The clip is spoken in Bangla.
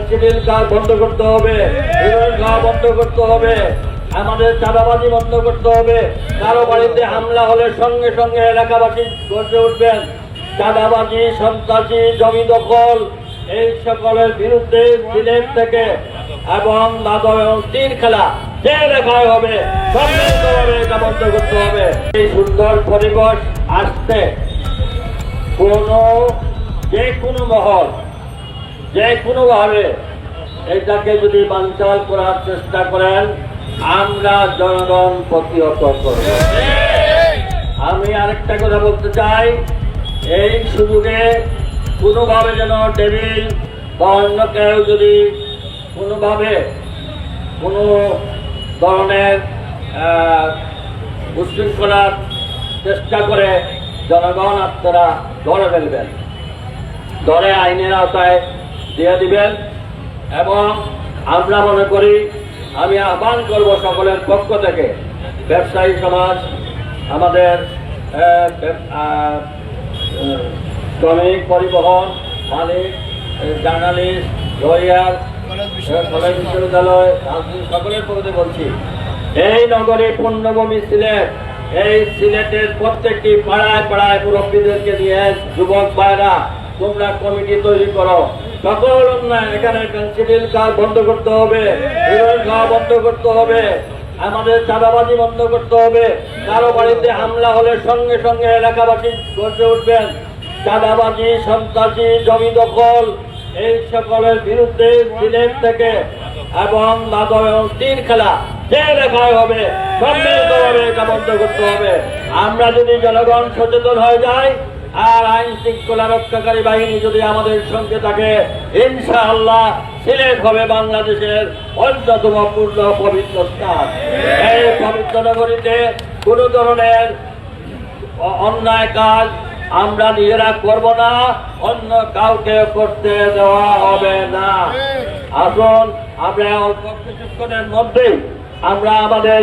পেন্সিডিল কাজ বন্ধ করতে হবে, হিরোইন খাওয়া বন্ধ করতে হবে, আমাদের চাঁদাবাজি বন্ধ করতে হবে। কারো বাড়িতে হামলা হলে সঙ্গে সঙ্গে এলাকাবাসী গর্জে উঠবেন। চাঁদাবাজি, সন্ত্রাসী, জমি দখল এই সকলের বিরুদ্ধে সিলেট থেকে এবং মাদক এবং তীর খেলা যে লেখায় হবে সম্মিলিতভাবে এটা বন্ধ করতে হবে। এই সুন্দর পরিবেশ আসতে যে কোনো মহল যে কোনোভাবে এটাকে যদি বানচাল করার চেষ্টা করেন আমরা জনগণ প্রতিহত করব। আমি আরেকটা কথা বলতে চাই, এই সুযোগে কোনোভাবে যেন টেবিল বা অন্য কেউ যদি কোনোভাবে কোনো ধরনের উচ্ছৃঙ্খলার চেষ্টা করে জনগণ আপনারা ধরে ফেলবেন, ধরে আইনের আওতায় দিয়ে দিবেন। এবং আমরা মনে করি, আমি আহ্বান করব সকলের পক্ষ থেকে, ব্যবসায়ী সমাজ, আমাদের শ্রমিক, পরিবহন মালিক, জার্নালিস্ট, লয়ার, কলেজ, বিশ্ববিদ্যালয়, রাজনীতি সকলের পক্ষে বলছি, এই নগরী পুণ্যভূমি সিলেট, এই সিলেটের প্রত্যেকটি পাড়ায় পাড়ায় মুরব্বীদেরকে নিয়ে যুবক ভাইরা তোমরা কমিটি তৈরি করো। সকল অন্যায়, এখানে পেন্সিডিল কাজ বন্ধ করতে হবে, হিরোইন খাওয়া বন্ধ করতে হবে, আমাদের চাঁদাবাজি বন্ধ করতে হবে। কারো বাড়িতে হামলা হলে সঙ্গে সঙ্গে এলাকাবাসী গর্জে উঠবেন। চাঁদাবাজি, সন্ত্রাসী, জমি দখল এই সকলের বিরুদ্ধে সিলেট থেকে এবং মাদক এবং তীর খেলা যে লেখায় হবে সম্মিলিতভাবে এটা বন্ধ করতে হবে। আমরা যদি জনগণ সচেতন হয়ে যাই আর আইন শৃঙ্খলা রক্ষাকারী বাহিনী যদি আমাদের সঙ্গে থাকে, ইনশাআল্লাহ সিলেট হবে বাংলাদেশের অন্যতম পূর্ণ পবিত্র স্থান। এই পবিত্র নগরীতে কোন ধরনের অন্যায় কাজ আমরা নিজেরা করব না, অন্য কাউকে করতে দেওয়া হবে না। আসুন আমরা অল্প কিছুক্ষণের মধ্যেই আমরা আমাদের